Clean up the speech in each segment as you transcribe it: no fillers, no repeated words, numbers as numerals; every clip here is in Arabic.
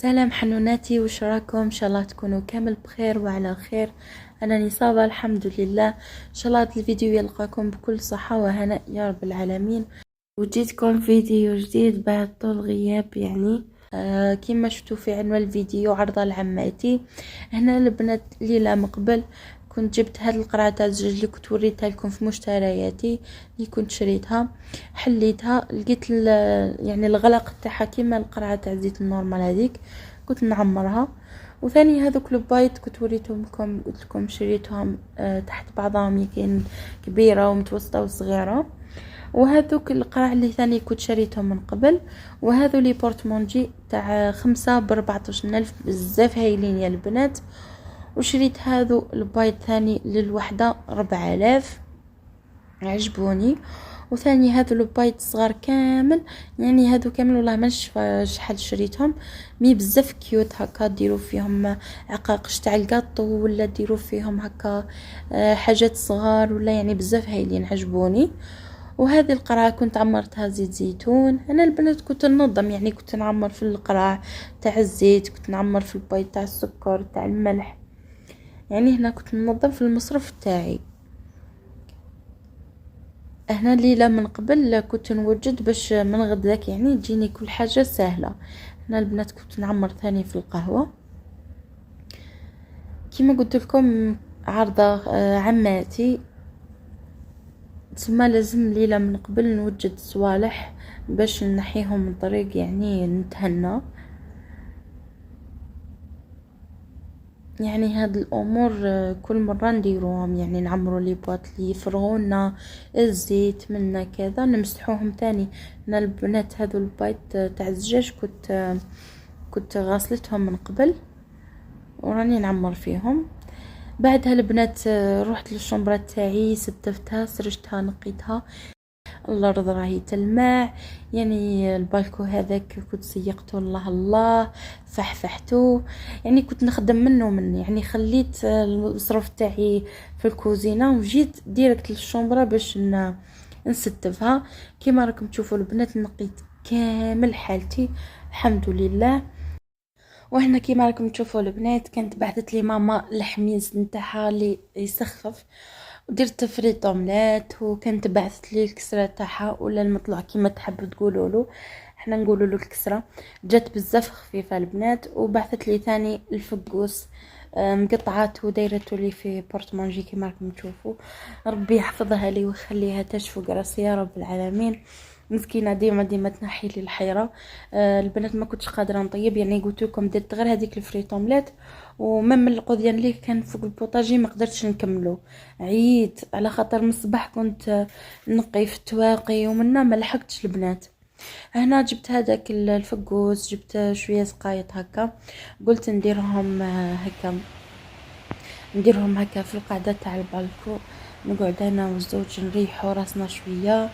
سلام حنوناتي، وش راكم؟ ان شاء الله تكونوا كامل بخير وعلى خير. انا نصابة الحمد لله. ان شاء الله هذا الفيديو يلقاكم بكل صحة وهناء يا رب العالمين. وجيتكم فيديو جديد بعد طول غياب يعني. كما شفتوا في عنوان الفيديو عرضة لعماتي. هنا البنات ليلة مقبل كنت جبت هاد القرعة تاع الزجاج اللي كنت وريتها لكم في مشترياتي اللي كنت شريتها، حليتها لقيت يعني الغلق تاعها كيما القرعة تاع الزيت النورمال هذيك، كنت نعمرها. وثاني هذوك البايت كنت وريتهم لكم، قلت لكم شريتهم تحت بعضهم، كاين كبيرة ومتوسطة وصغيرة. وهذوك القرع اللي ثاني كنت شريتهم من قبل، وهذو لي بورتمونجي تاع 5 ب14,000 بزاف هايلين يا البنات. وشريت هذو البايض ثاني للوحدة 4000 عجبوني. وثاني هذو البايض صغار كامل، يعني هذو كامل والله ما نشوف شحال شريتهم، مي بزاف كيوت هكا ديروا فيهم عقاقش تاع القاطو ولا ديروا فيهم هكا حاجات صغار ولا يعني بزاف هايلين عجبوني. وهذه القرعة كنت عمرتها زيت زيتون. انا البنات كنت ننظم، يعني كنت نعمر في القرع تاع الزيت، كنت نعمر في البايض تاع السكر تاع الملح، يعني هنا كنت ننظم في المصرف تاعي. هنا ليلة من قبل كنت نوجد باش من غداك يعني تجيني كل حاجة سهلة. هنا البنات كنت نعمر ثاني في القهوة كما قلت لكم عرضة عماتي، ثم لازم ليلة من قبل نوجد صوالح باش نحيهم من طريق يعني نتهنى. يعني هاد الامور كل مره نديروهم، يعني نعمروا لي بواط لي يفرغونا الزيت منا كذا نمسحوهم تاني. انا البنات هذو البيض تاع الزجاج كنت غاسلتهم من قبل وراني نعمر فيهم. بعدها البنات رحت للشمبرة تاعي، ستفتها سرجتها نقيتها، الارض راهي تلمع، يعني البالكو هذاك كنت سيقته الله الله فحفحته، يعني كنت نخدم منه يعني خليت المصرف تاعي في الكوزينه وجيت ديريكت للشومبره باش نستفها. كما راكم تشوفوا البنات نقيت كامل حالتي الحمد لله. وهنا كيما راكم تشوفوا البنات كانت بعثت لي ماما الحميز نتاعها اللي يسخف، درت فريت اومليت، وكانت بعثت لي الكسره تاعها ولا المطلع كيما تحب تقولوا له، احنا نقولوا له الكسره، جات بزاف خفيفه البنات. وبعثت لي ثاني الفقوس مقطعات ودايرته لي في بورتمونجي كيما راكم تشوفوا. ربي يحفظها لي ويخليها تشفق راسي يا رب العالمين. مسكينه ديما تنحي لي الحيره. البنات ما كنتش قادره نطيب، يعني قلت لكم درت غير هذيك الفريت اومليت، ومم القضيان اللي كان فوق البوطاجي ما قدرتش نكملو، عييت على خاطر من الصباح كنت نقي في التواقي ومنا ما لحقتش البنات. هنا جبت هذاك الفقوس، جبت شويه سقايط هكا، قلت نديرهم هكا في القعده تاع البالكو، نقعد انا والزوج نريحوا راسنا شويه.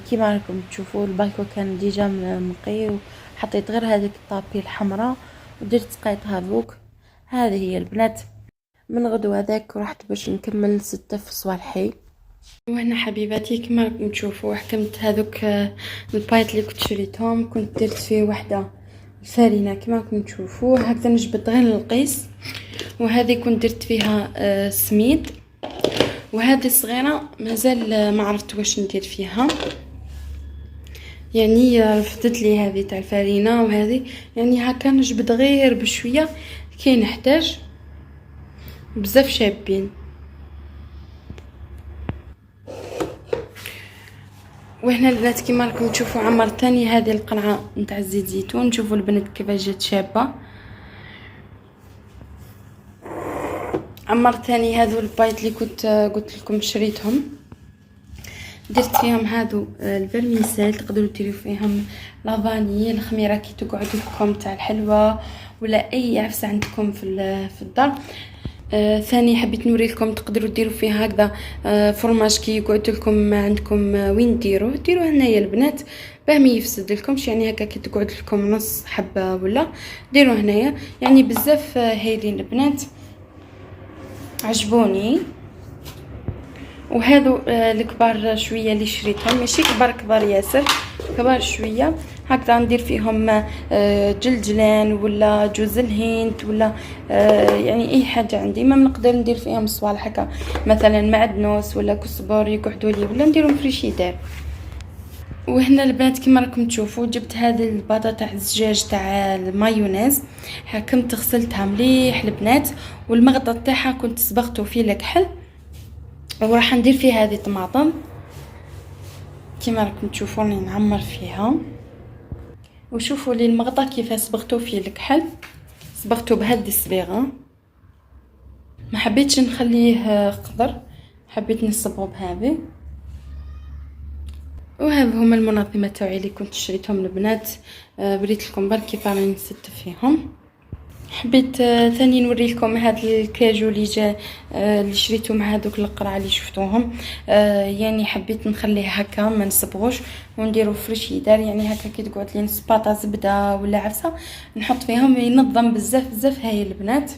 كيما راكم تشوفوا البالكو كان ديجا نقي، وحطيت غير هذيك الطابي الحمراء ودرت سقيط هذوك. هذه هي البنات من غدو هذاك رحت باش نكمل 6 في صوالحي. وهنا حبيباتي كما راكم تشوفوا حكمت هذوك البايط اللي كنت شريتهم، كنت درت فيه وحده الفارينه كما راكم تشوفوا هكذا، نجبد غير القيس. وهذه كنت درت فيها سميد، وهذه الصغيره مازال ما عرفت واش ندير فيها، يعني رفضت لي هذه تاع الفارينه، وهذه يعني هكا نجبد غير بشويه كي نحتاج، بزاف شابين. وهنا البنات كيما راكم تشوفوا عمرت ثاني هذه القرعه نتاع زيت زيتون، شوفوا البنات كيفاش جات شابه. عمرت ثاني هذو البايط اللي كنت قلت لكم شريتهم، درت فيهم هذو الفرميسيل، تقدروا ديروا فيهم لافاني الخميره كي تقعد لكم تاع الحلوه ولا اي عفسه عندكم في الدار. ثاني حبيت نوري لكم تقدروا ديروا فيه هكذا فرماج كي يقعد لكم عندكم وين ديروا هنايا البنات باه ما يفسد لكمش، يعني هكا كي تقعد لكم نص حبه ولا ديروا هنايا، يعني بزاف هايلين البنات عجبوني. وهذو الكبار شويه اللي شريتهم، ماشي كبار ياسر، كبار شويه، هكذا ندير فيهم جلجلان ولا جوز الهند ولا يعني اي حاجه عندي. ما نقدر ندير فيهم صوالح هكا مثلا معدنوس ولا كزبر يقعدوا لي، ولا نديرهم فريشيدار. وهنا البنات كما راكم تشوفوا جبت هذه الباطه تاع الزجاج تاع المايونيز، كنت غسلتها مليح البنات، والمغطى تاعها كنت صبغته فيه الكحل، وراح ندير فيه هذه الطماطم كما راكم تشوفوني نعمر فيها. وشوفوا لي المغطى كيف صبغته فيه الكحل، صبغته بهذه الصبيغه، ما حبيتش نخليه خضر، حبيت نصبغه بهذه. وهذا هما المنظمات تاعي اللي كنت شريتهم البنات، بريت لكم برك كيف راني نستف فيهم. حبيت ثاني نوري لكم هذا الكاجو اللي جا اللي شريته مع هذوك القرع اللي شفتوهم. يعني حبيت نخليه هكا ما نصبغوش ونديرو فريشيدار، يعني هكا كي تقعد لي نصباطه زبده ولا عفسه نحط فيهم، ينظم بزاف بزاف. هاي البنات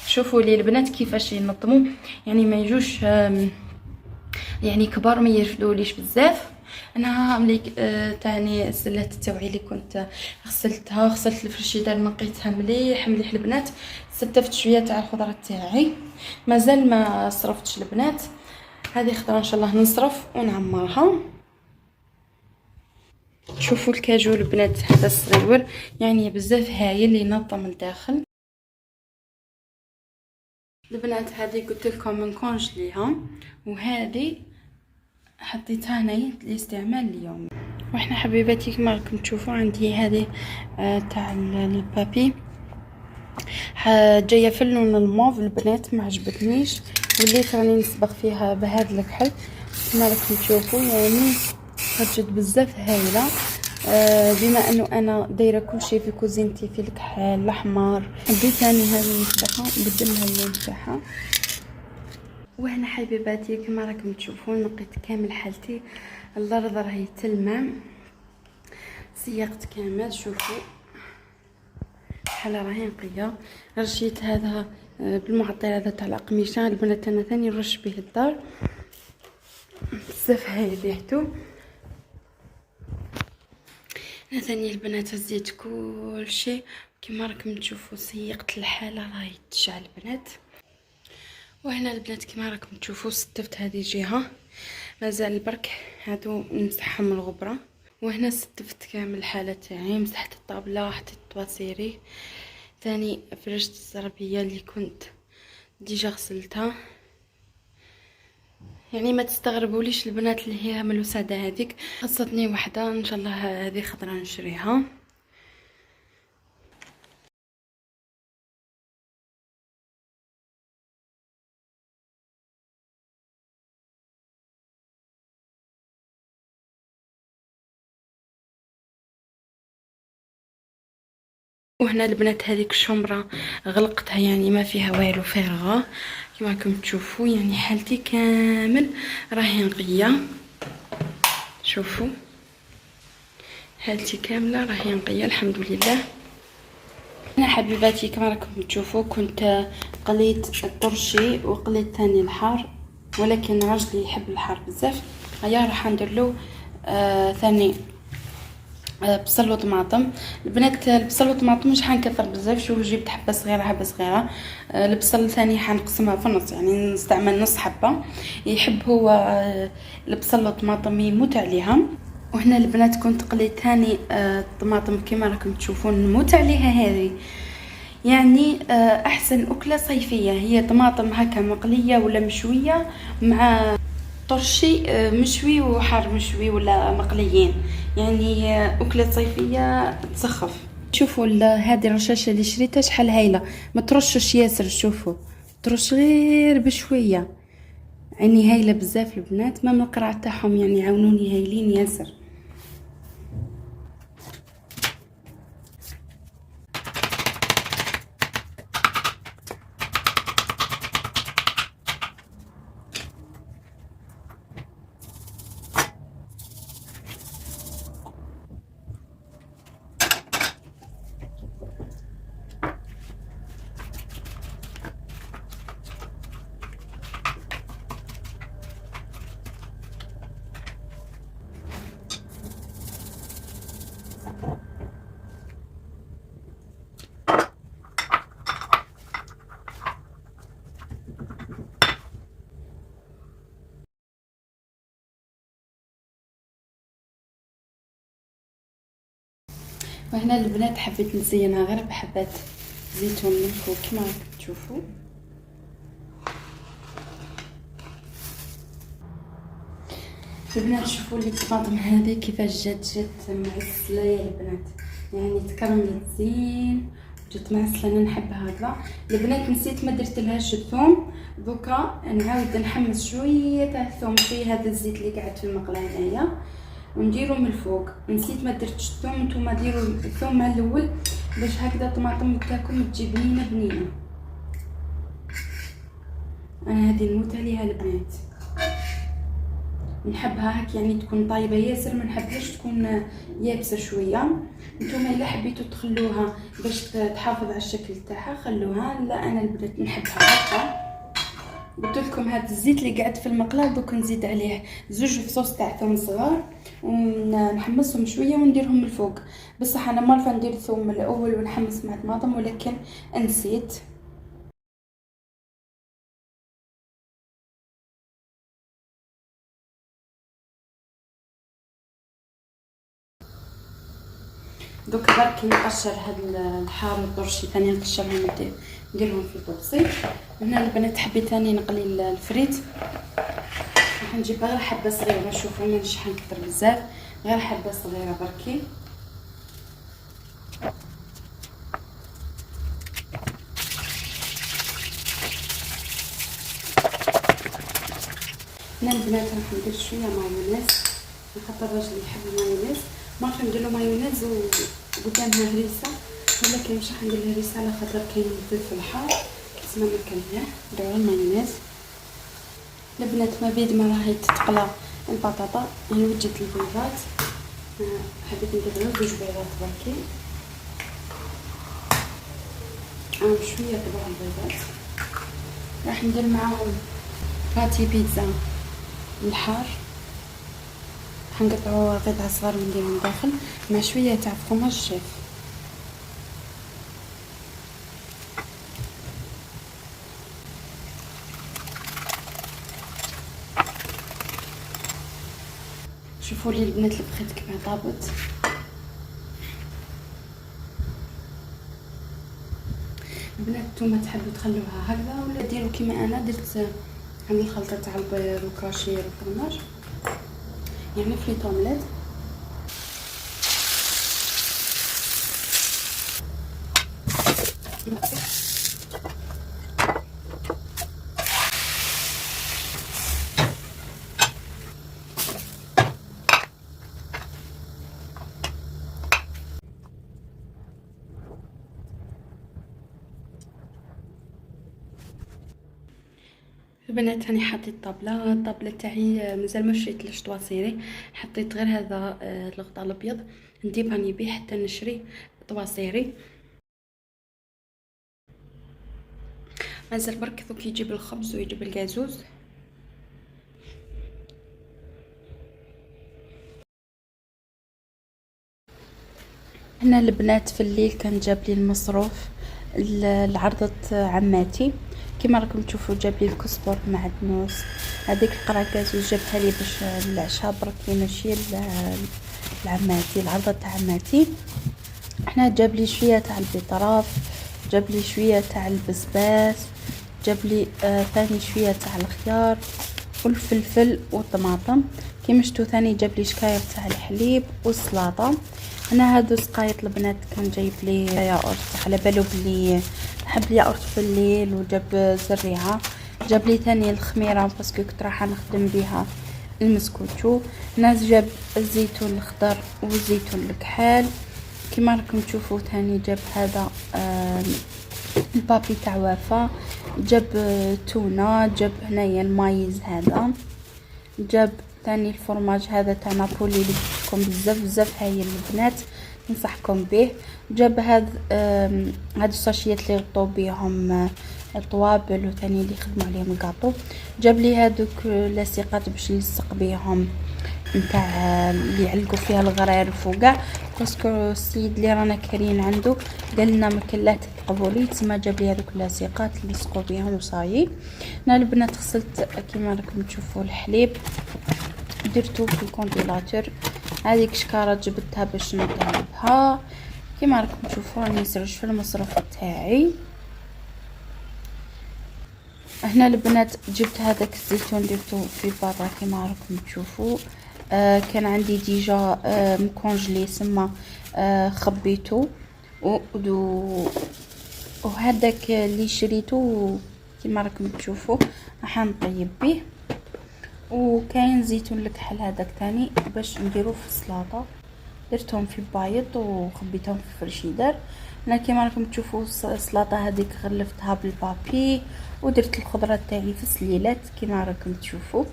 شوفوا لي البنات كيفاش ينظموا، يعني ما يجوش يعني كبار، ما يرفدوليش بزاف. انا مليك تاني السلات تاوعي اللي كنت غسلت الفريشيدار، نقيتها مليح مليح البنات، ستفت شويه تاع الخضره تاعي، مازال ما صرفتش البنات. هذه خضره ان شاء الله نصرف ونعمرها. شوفوا الكاجو البنات هذا الصغير يعني بزاف هايل اللي ينظم الداخل البنات. هذه قلت لكم من كونجليها، وهذه حطيتها هنا لاستعمال اليوم. واحنا حبيباتي كما راكم تشوفوا عندي هذه تاع البابي جايه في اللون الموف البنات، ما عجبتنيش، وليت راني نصبغ فيها بهذا الكحل كما راكم تشوفوا، يعني خرجت بزاف هايله. بما انه انا دايره كل شيء في كوزينتي في الكحل الاحمر، حبيت اني هذه نفتحها نبدل لها اللون تاعها. وهنا حبيباتي كما راكم تشوفون نقيت كامل حالتي، الارض راهي تلمع، سيقت كامل. شوفوا الحاله راهي نقيه، رشيت هذا بالمعطر هذا تاع القميشه البنات، انا ثاني نرش به الدار بزاف هاي ريحتو. انا ثاني البنات هزيت كل شيء كما راكم تشوفوا، سيقت الحاله راهي تشعل البنات. وهنا البنات كما راكم تشوفوا ستفت هذه جهه، مازال البرك هادو نمسحهم الغبره. وهنا ستفت كامل الحاله تاعي، مسحت الطابله، حطيت الطواسيري، ثاني فرشت الزربيه اللي كنت ديجا غسلتها. يعني ما تستغربوليش البنات اللي هي ملوساده هذيك، خصتني وحده ان شاء الله هذه خضره نشريها. وهنا البنات هذيك الشمره غلقتها، يعني ما فيها والو، فارغه كما راكم تشوفوا، يعني حالتي كامل راهي نقيه. شوفوا حالتي كامله راهي نقيه الحمد لله. انا حبيباتي كما راكم تشوفوا كنت قليت الطرشي وقليت ثاني الحار، ولكن راجلي يحب الحار بزاف. هيا راح ندير له ثاني بصل وطماطم. البنات البصل وطماطم مش حنكثر بزاف، شوفوا جبت حبه صغيره حبه صغيره. البصل ثاني حنقسمها في النص، يعني نستعمل نص حبه، يحب هو البصل والطماطم يموت عليها. وهنا البنات كنت قليت ثاني الطماطم كما راكم تشوفون نموت عليها. هذه يعني احسن اكله صيفيه هي طماطم هكا مقليه ولا مشويه مع طرشي مشوي وحار مشوي ولا مقليين، يعني أكلة صيفية تسخف. شوفوا هذه الرشاشة اللي شريتها شحال هايلة، ما ترشش ياسر، شوفوا ترش غير بشوية، يعني هايلة بزاف البنات. ما من القرع تاعهم يعني عاونوني هايلين ياسر. وهنا البنات حبيت نزينها غير بحبات زيتون من فوق كما راكم تشوفوا. البنات شوفوا لي الطماطم هذه كيفاش جات معسله يا البنات، يعني تكرملت زين جات معسله. انا نحب هكذا البنات. نسيت ما درتلهاش الثوم، دوكا نعاود نحمس شويه تاع الثوم في هذا الزيت اللي قاعد في المقله هنايا ونديرو من الفوق. نسيت ما درتش الثوم، نتوما ديروا الثوم مع الاول باش هكذا الطماطم تاعكم تجي بنينه. انا هذه نموت عليها البنات، نحبها هاك يعني تكون طايبه ياسر، ما نحبهاش تكون يابسه شويه. نتوما الا حبيتوا تخلوها باش تحافظ على الشكل تاعها خلوها، لا انا البنات نحبها هكا. قلت لكم هذا الزيت اللي قاعد في المقله دوك نزيد عليه زوج فصوص تاع ثوم صغار ونحمصهم شويه ونديرهم الفوق. بصح انا مالفه ندير الثوم الاول ونحمص مع الطماطم ولكن نسيت. دوك برك نقشر هاد الحار والطرشي ثاني نقشرهم نديرهم في طوسي. هنا البنات حبيت ثاني نقلي الفريت، راح نجيب غير حبه صغيره. شوفوا مانيش حنكثر بزاف، غير حبه صغيره بركي. هنا البنات راح ندير شويه مايونيز، خاطر راجلي يحب المايونيز. ما راح ندير له مايونيز وقدامها هريسه، ولكن مش راح ندير الهريسه على خاطر كاين الفلفل حار كيسمى ما كنلاه. ندير المايونيز البنات. ما بيد ما راهي تتقلى البطاطا يعني وجدت البيضات، حبيت ندير غير 2 بيضات بركي. شويه طبع البيضات. راح ندير معاهم باتي بيتزا الحار، حنقطعوا قطع صغار ونديرهم داخل مع شويه تاع فروماج شيف. شوفوا لي البنات البخيت كيف طابت. البنات نتوما تحبوا تخلوها هكذا ولا ديروا كيما انا درت عندي الخلطه تاع البيض وكاشير وفرماج يعني فريت اومليت. البنات هاني حطيت الطابله تاعي مازال ما شريتلهاش طواسيري، حطيت غير هذا الغطاء الابيض نديب راني بيه حتى نشري طواسيري. مازال برك دوك يجيب الخبز ويجيب الكازوز. هنا البنات في الليل كان جاب لي المصروف لعرضة عماتي كما راكم تشوفوا. جاب لي الكزبر معدنوس، هذيك القراكاز جابها لي باش العشاء برك ماشي لعماتي العرضة تاع عماتي. هنا جاب لي شويه تاع البيطراف، جاب لي شويه تاع البسباس، جاب لي ثاني شويه تاع الخيار والفلفل والطماطم. كيما شفتوا ثاني جاب لي شكاير تاع الحليب والسلطه. هنا هادو سقايط البنات كان جايب لي ياغورت، على بالو بلي نحب الياغورت في الليل، وجاب زريعه. جاب لي ثاني الخميره باسكو كنت رايحه نخدم بها المسكوتشو. ناس جاب الزيتون الخضر والزيتون الكحال كما راكم تشوفوا. ثاني جاب هذا البابي تاع وافا، جاب تونه، جاب هنايا المايز هذا، جاب ثاني الفرماج هذا تاع نابولي اللي جبتكم بزاف هاي البنات ننصحكم به. جاب هاد الساشيات اللي يغطوا بهم الطوابل وثاني اللي يخدموا عليهم الكاطو. جاب لي هذوك لاصقات باش نلصق بهم نتاع اللي يعلقوا فيها الغرير فوقع، باسكو السيد اللي رانا كارين عنده قال لنا ما كان لا تقبلي تما. جاب لي هذوك اللاصقات اللي لصقوا بهم وصايي. انا البنات غسلت كما راكم تشوفوا الحليب درتو في الكونجيلاتور. هذيك شكاره جبتها باش نطيبها. كيما راكم تشوفوا راني نسرج في المصرف تاعي. هنا البنات جبت هذاك الزيتون درتو في برا كيما راكم تشوفوا. كان عندي ديجا مكونجلي سما خبيته وهذاك اللي شريته كيما راكم تشوفوا راح نطيب به. وكاين زيتون الكحل هذاك تاني باش نديرو في السلطه، درتهم في بايض وخبيتهم في الفريشيدر. انا كيما راكم تشوفوا السلطه هذيك غلفتها بالبابي ودرت الخضره تاعي في سليلات كيما راكم تشوفوا.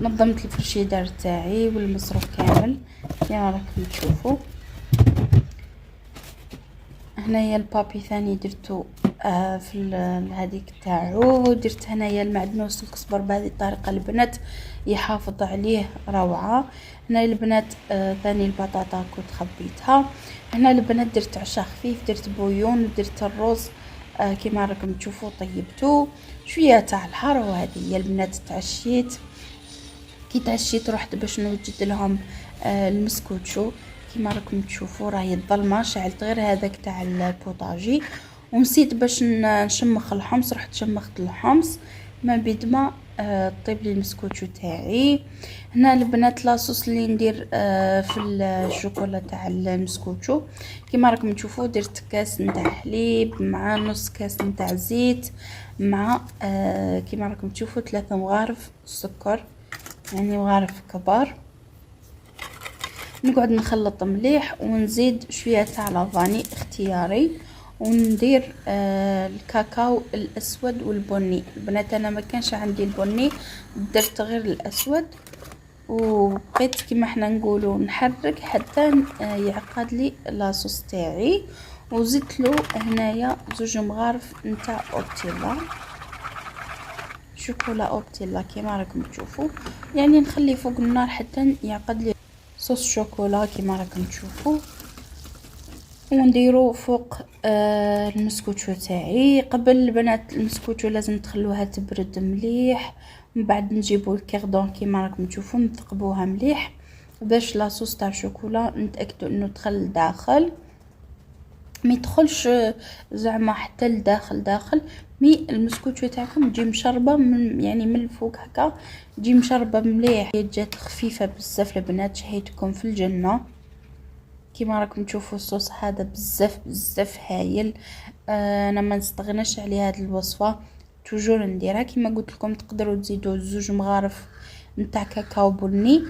نظمت الفريشيدر تاعي والمصروف كامل كيما راكم تشوفوا. هنايا البابي ثاني درتو في هذيك تاعو. درت هنايا المعدنوس الكزبر بهذه الطريقه البنات يحافظ عليه روعه. هنا البنات ثاني البطاطا كنت خبيتها. هنا البنات درت عشاء خفيف، درت بويون ودرت الرز كيما راكم تشوفوا طيبته شويه تاع الحار. وهذه هي البنات تعشيت. كي تعشيت رحت باش نوجد لهم المسكوتشو كيما راكم تشوفوا راهي الظلمه، شعلت غير هذاك تاع البوطاجي ونسيت باش نشمخ الحمص. رحت شمخت الحمص ما بيد ما طيب لي المسكوتشو تاعي. هنا البنات لاصوص اللي ندير في الشوكولا تاع المسكوتشو كيما راكم تشوفوا. درت كاس نتاع حليب مع نص كاس نتاع زيت مع كيما راكم تشوفوا 3 مغارف سكر، يعني مغارف كبار. نقعد نخلط مليح ونزيد شويه تاع لافاني اختياري، وندير الكاكاو الاسود والبني. البنات انا ما كانش عندي البني درت غير الاسود، وبقيت كيما احنا نقولوا نحرك حتى يعقد لي لاصوص تاعي. وزدت له هنايا 2 مغارف نتاع اورتيلا شوكولا اورتيلا كيما راكم تشوفوا. يعني نخلي فوق النار حتى يعقد لي صوص شوكولا كيما راكم تشوفوا. ونديرو فوق المسكوتشو تاعي. قبل البنات المسكوتشو لازم تخلوها تبرد مليح، من بعد نجيبو الكيردون كيما راكم تشوفوا نثقبوها مليح باش لاصوص تاع الشوكولا نتاكدوا انه دخل داخل، ما يدخلش زعما حتى لداخل مي المسكوتشو تاعكم تجي مشربه من يعني من الفوق هكا تجي مشربه مليح. جات خفيفه بزاف البنات شهيتكم في الجنه. كيما راكم تشوفوا الصوص هذا بزاف هايل. انا ما نستغناش على هذه الوصفه، توجور نديرها. كيما قلت لكم تقدروا تزيدوا 2 مغارف نتاع كاكاو بني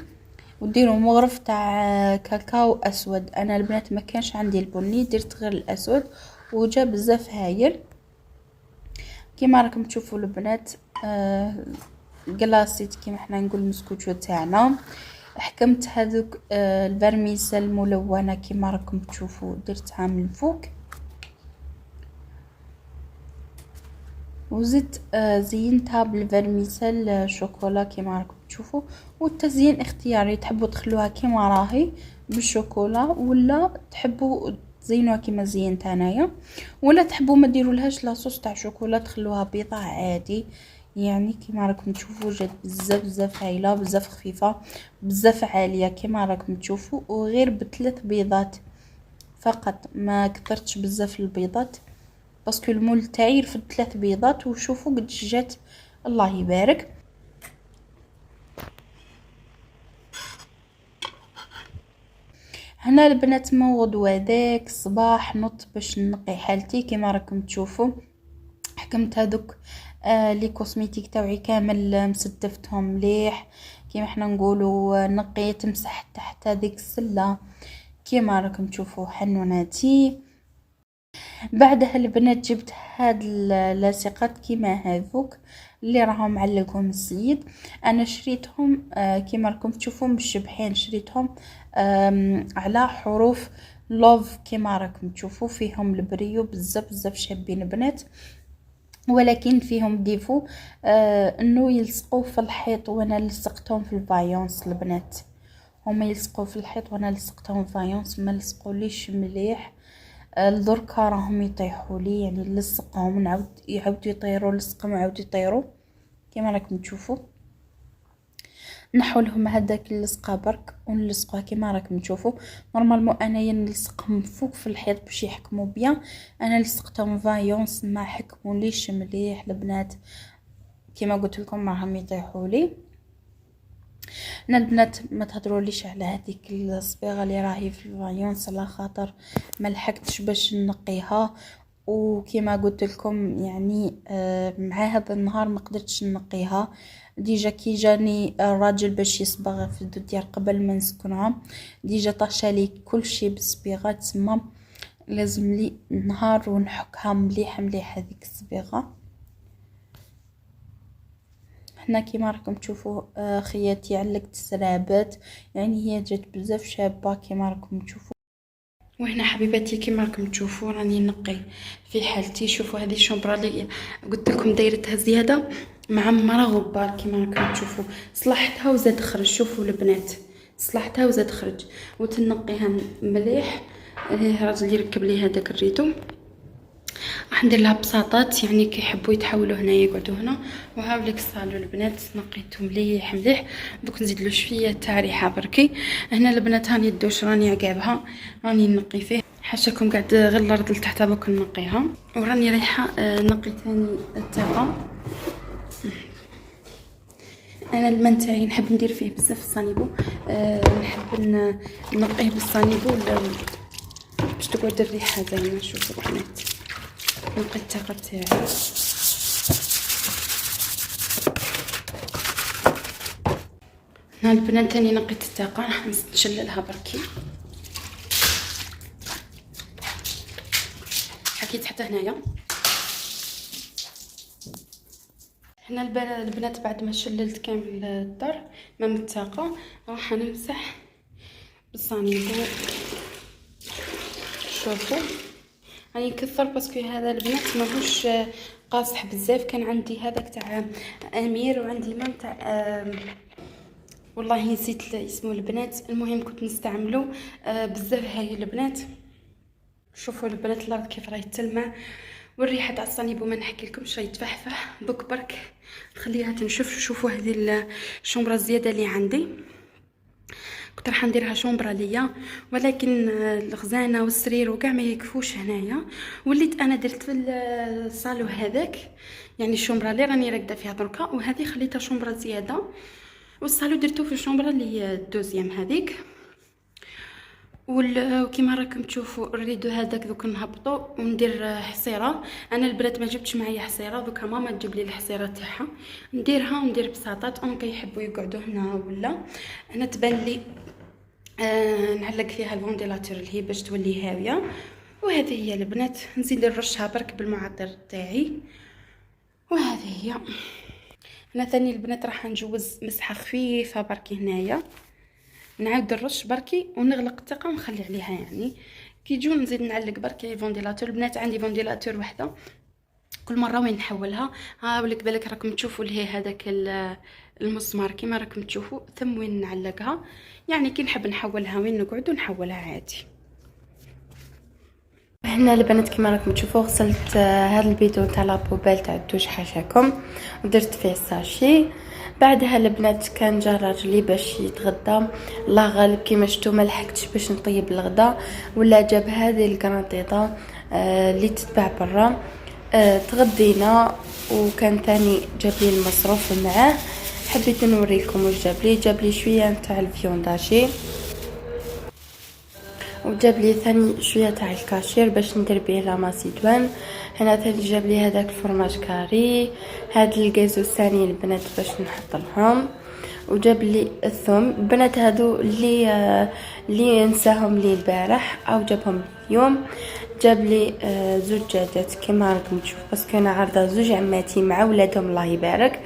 وديروا مغرف تاع كاكاو اسود. انا البنات ما كانش عندي البني درت غير الاسود وجا بزاف هايل. كيما راكم تشوفوا البنات قلاصيت كيما احنا نقول المسكوتشو تاعنا. حكمت هذوك البرميسه الملونه كيما راكم تشوفوا درتها من فوق، وزدت زينتها بالفرميسل الشوكولا كيما راكم تشوفوا. والتزيين اختياري، تحبوا تخلوها كيما راهي بالشوكولا ولا تحبوا تزينوها كيما زينت انايا، ولا تحبوا ما ديروا لهاش لاصوص تاع شوكولا تخلوها بيضه عادي. يعني كيما راكم تشوفوا جات بزاف هايله بزاف خفيفه بزاف عاليه كيما راكم تشوفوا. وغير ب3 بيضات فقط، ما كثرتش بزاف البيضات باسكو المول تاعي يرفد 3 بيضات. وشوفوا قد جات الله يبارك. هنا البنات من غدوه ذاك الصباح نط باش نقي حالتي كيما راكم تشوفوا. حكمت هذوك لي كوسميتيك تاوعي كامل مستفتهم مليح كيما احنا نقولوا نقيت مسحت تحت هذيك السله كيما راكم تشوفوا حنوناتي. بعدها البنات جبت هاد اللاصقات كيما هذوك اللي راهم معلقهم السيد. انا شريتهم كيما راكم تشوفوا مشبحين، شريتهم على حروف لوف كيما راكم تشوفوا. فيهم البريو بزاف شابين بنات، ولكن فيهم ديفو انه يلصقوا في الحيط، وانا لصقتهم في الفايونس. البنات هما يلصقوا في الحيط وانا لصقتهم في الفايونس، ما لصقوليش مليح. الدركا راهم يطيحوا لي، يعني نلصقهم نعاود يعاودوا يطيروا، لصقهم يعاودوا يطيروا كيما راكم تشوفوا. نحو لهم هذاك اللصقه برك ونلصقوها كيما راكم تشوفوا. نورمالمون انايا نلصقهم فوق في الحيط باش يحكموا بيان. انا لصقتهم فايونس ما حكموليش مليح البنات، كيما قلت لكم راهم يطيحوا لي. انا البنات ما تهضروليش على هذيك الصبيغه اللي راهي في الفايونس على خاطر ما لحقتش باش نقيها، وكما قلت لكم يعني مع هذا النهار ما قدرتش نقيها. ديجا كي جاني الراجل باش يصبغ في الدار قبل ما نسكنها ديجا طاشالي كل شيء بالصبيغه، تما لازم لي نهار ونحكها مليح مليح هذيك الصبيغه. هنا كيما راكم تشوفوا خياتي علقت سرابات، يعني هي جات بزاف شابه كيما راكم تشوفوا. وهنا حبيباتي كيما راكم تشوفوا راني نقي في حالتي. شوفوا هذه الشومبرا اللي قلت لكم دايرتها زياده معمره غبار كيما راكم تشوفوا، صلحتها وزاد خرج. شوفوا البنات صلحتها وزاد خرج وتنقيها مليح. راجل يركب لي هذاك الريتو، راح ندير لها بساطات يعني كيحبوا يتحولوا هنا يقعدوا هنا. وهاوليك الصالون البنات نقيته مليح مليح. دوك نزيد له شويه تاع ريحه بركي. هنا البنات هاني الدوش راني عقابها راني نقي فيه، حاشاكم قاعد غير الارض لتحت دوك نقيها. وراني رايحه نقي ثاني التاقه. انا الماء تاعي نحب ندير فيه بزاف الصانيبو، نحب نقيه بالصانيبو باش تقعد الريحه زينه. شوفوا البنات نقي التاقه تاعي. هنا البنات تاني نقيت التاقه، راح نشللها بركي حكيت حتى هنايا. هنا البنات بعد ما شللت كامل الدار مام التاقه راح نمسح بالصانيبو. شوفوا راني نكثر باسكو هذا البنات ماهوش قاصح بزاف. كان عندي هذاك تاع امير وعندي مام تاع والله نسيت اسمه البنات، المهم كنت نستعمله بزاف. هاي البنات شوفوا البنات الارض كيف راهي تلمع، والريحه تاع الصانيبو ما نحكي لكمش راهي تفحفح. دوك برك نخليها تنشف. شوفوا هذه الشومبره الزياده اللي عندي كنت راح نديرها شومبرا ليا، ولكن الخزانه والسرير وكاع ما يكفوش هنايا. وليت انا درت في الصالون هذاك يعني الشومبرا اللي راني راقده فيها دركا، وهذه خليتها شومبرا زياده، والصالون درتو في الشومبرا اللي هي الدوزيام هذيك. وكما راكم تشوفوا الريدو هذاك دوك نهبطو وندير حصيره. انا البنات ما جبتش معايا حصيره، دوكا ماما تجيب لي الحصيره تاعها نديرها وندير بساطات. اون كيحبوا يقعدوا هنا ولا انا تبان لي نعلق فيها الفونديلاتور اللي هي باش تولي هاويه. وهذه هي البنات نزيد نرشها برك بالمعطر تاعي. وهذه هي انا ثاني البنات راح نجوز مسحه خفيفه بركي هنايا، نعاود نرش بركي ونغلق الثقه ونخلي عليها. يعني كي يجون نزيد نعلق بركي الفونديلاتور. البنات عندي فونديلاتور وحده كل مره وين نحولها. ها ولك بالك راكم تشوفوا اللي هي هذاك المسمار كيما راكم تشوفوا ثم وين نعلقها. يعني كي نحب نحولها وين نقعد ونحولها عادي. هنا البنات كيما راكم تشوفوا غسلت هذا البيدون تاع لابوبيل تاع الدوش حاشاكم ودرت فيه الساشي. بعدها البنات كان جا راجلي باش يتغدى، الله غالب كيما شفتوا ما لحقتش باش نطيب الغدا، ولا جاب هذه الكرانطيطه اللي تتباع برا. تغدينا وكان ثاني جاب لي المصروف معاه. حبيت نوريكم واش جاب لي شويه نتاع الفيونداشي، وجاب لي ثاني شويه تاع الكاشير باش ندير به لا ماسيدوان. هنا ثاني جاب لي هذاك الفرماج كاري، هاد الكازو الثاني البنات باش نحط لهم، وجاب لي الثوم. البنات هادو اللي نساهم لي البارح او جابهم اليوم. جاب لي زوج دجاجات كما راكم تشوفوا باسكو انا عارضه زوج عماتي مع ولادهم الله يبارك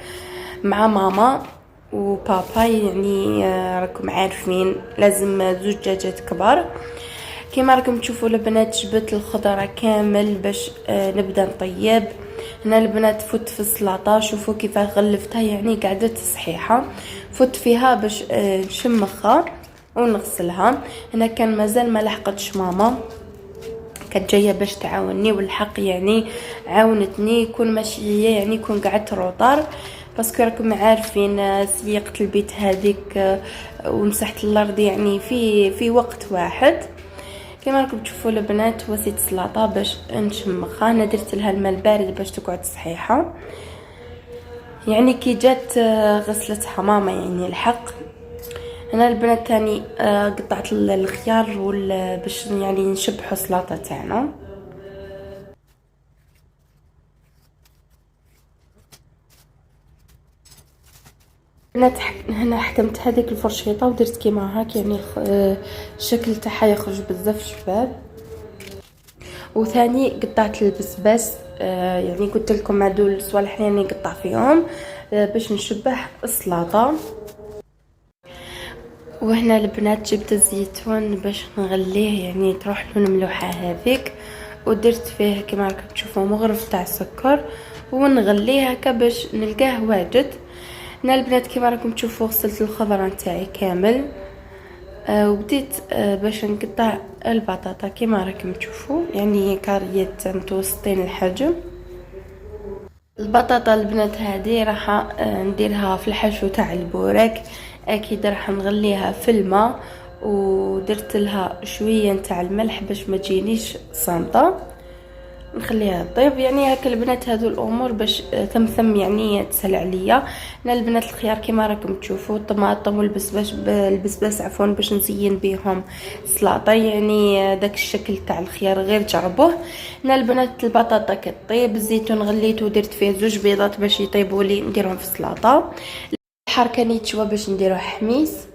مع ماما وبابا، يعني راكم عارفين لازم زوج دجاجات كبار. كما راكم تشوفوا البنات جبت الخضره كامل باش نبدا نطيب. هنا البنات فوت في السلطه، شوفوا كيف غلفتها يعني قاعده صحيحه. فوت فيها باش نشمخها ونغسلها. هنا كان مازال ما لحقتش ماما، كانت جايه باش تعاونني والحق يعني عاونتني. يكون ماشي هي يعني يكون قعدت روطار باسكو راكم عارفين سيقت البيت هذيك ومسحت الارض يعني في وقت واحد. كما راكم تشوفوا البنات وسيت السلطه باش نشمخها. انا درت لها الماء البارد باش تقعد صحيحه، يعني كي جات غسلتها ماما يعني الحق. انا البنات تاني قطعت الخيار باش يعني نشبحوا السلطه تاعنا. هنا حكمت هذيك الفرشيطه ودرت كيما هاك، يعني الشكل تاعها يخرج بزاف شباب. وثاني قطعت البسباس، يعني قلت لكم هذول الصوالح يعني نقطع فيهم باش نشبح السلطه. وهنا البنات جبت الزيتون باش نغليه يعني تروح له الملوحه هذيك، ودرت فيه كما راكم تشوفوا مغرف تاع سكر ونغليه هكا باش نلقاه واجد. هنا البنات كما راكم تشوفوا غسلت الخضره نتاعي كامل، وبديت باش نقطع البطاطا كما راكم تشوفوا، يعني كاريات متوسطين الحجم. البطاطا البنات هذه راح نديرها في الحشو تاع البورك، اكيد راح نغليها في الماء ودرت لها شويه نتاع الملح باش ما تجينيش صامته، نخليها طيب. يعني هاك البنات هذو الامور باش ثم يعني تسهل عليا. هنا البنات الخيار كما راكم تشوفوا، الطماطم البسباس عفوا باش نزين بهم السلطه، يعني داك الشكل تاع الخيار غير جربوه. هنا البنات البطاطا كطيب، الزيتون غليته ودرت فيه 2 بيضات باش يطيبوا لي نديرهم في السلطه. الحار كان يتشوى باش نديرو حميس.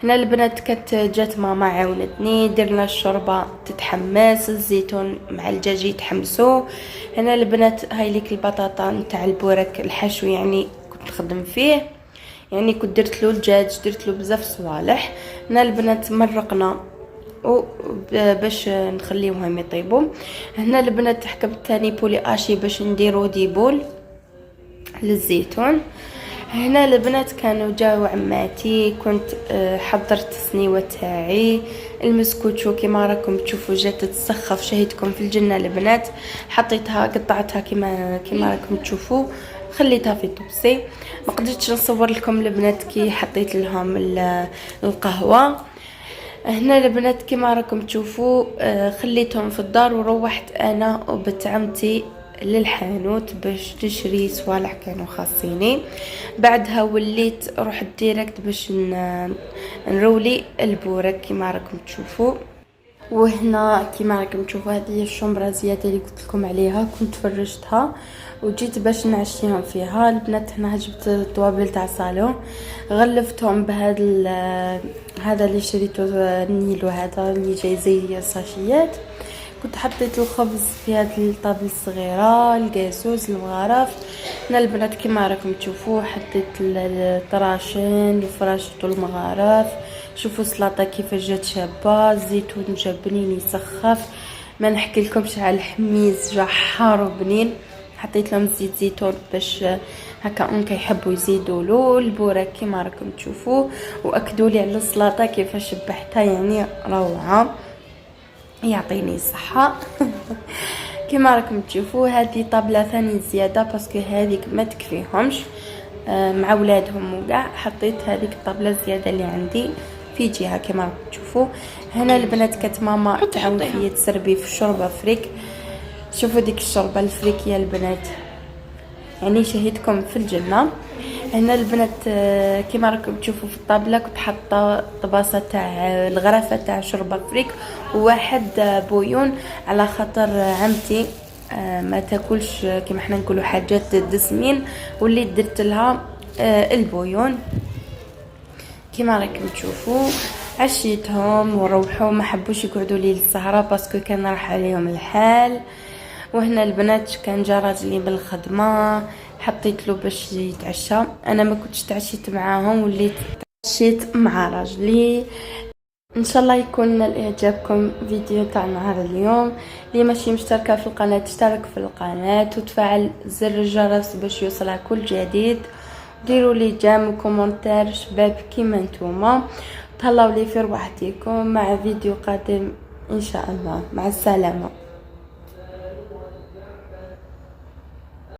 هنا البنات جات ماما عاونتني، درنا الشوربه تتحمس، الزيتون مع الدجاج يتحمسوا. هنا البنات هاي ليك البطاطا نتاع البورك الحشو يعني كنت نخدم فيه، يعني كنت درت له الدجاج، درت له بزاف صوالح. هنا البنات مرقنا باش نخليوهم يطيبوا. هنا البنات حكمت تاني بولي اشي باش نديرو ديبول للزيتون. هنا البنات كانوا جاو عماتي، كنت حضرت السنيوه تاعي المسكوتشو كما راكم تشوفوا جات تسخف شهيتكم في الجنه البنات. حطيتها قطعتها كما راكم تشوفوا، خليتها في طبسي. ما قدرتش نصور لكم البنات كي حطيت لهم القهوه. هنا البنات كما راكم تشوفوا خليتهم في الدار وروحت انا وبنت عمتي للحانوت باش نشري صوالح كانوا خاصيني. بعدها وليت رحت ديريكت باش نرولي البورك كما راكم تشوفوا. وهنا كما راكم تشوفوا هذه هي الشومبرا زياده اللي قلت لكم عليها، كنت فرجتها وجيت باش نعشيهم فيها. البنات هنا جبت الطوابل تاع صالون، غلفتهم هذا اللي شريته النيلو، هذا اللي جاي زي الساشيات. كنت حطيت الخبز في هذه الطابل الصغيره، القاسوس، المغارف. هنا البنات كما راكم تشوفوا حطيت الطراشين وفراشت المغارف. شوفوا السلطه كيفاش جات شابه، الزيتون جا بنين يسخف، ما نحكي لكمش على الحميز جا حار وبنين. حطيت لهم زيت زيتون باش هكا اون كيحبوا يزيدوا له. البورك كما راكم تشوفوا، واكدوا لي على السلطه كيفاش شبحتها، يعني روعه يعطيني الصحه. كما راكم تشوفوا هذه طابله ثاني زياده باسكو هذيك ما تكفيهمش مع ولادهم وكاع، حطيت هذيك الطابله زياده اللي عندي في جهه كما راكم تشوفوا. هنا البنات كانت ماما تعاون فيا تسربي في الشوربه فريك. شوفوا ديك الشوربه الفريك يا البنات، يعني شهيتكم في الجنه. هنا البنات كما راكم تشوفوا في الطابله كنت حاطه طباسه تاع الغرفه تاع شوربه فريك وواحد بويون، على خاطر عمتي ما تاكلش كما حنا نقولوا حاجات دسمين، واللي درت لها البويون. كما راكم تشوفوا عشيتهم وروحوا، ما حبوش يقعدوا لي للسهره باسكو كان راح عليهم الحال. وهنا البنات كان جا راجلي بالخدمه، حطيت له باش يتعشى. انا ما كنتش تعشيت معاهم، وليت تعشيت مع راجلي. ان شاء الله يكون اعجابكم فيديو تاع نهار اليوم. اللي ماشي مشتركه في القناه تشترك في القناه وتفعل زر الجرس باش يوصلها كل جديد. ديروا لي جيم وكومنتير شباب كيما نتوما. تهلاو لي في رواحتكم مع فيديو قادم ان شاء الله. مع السلامه.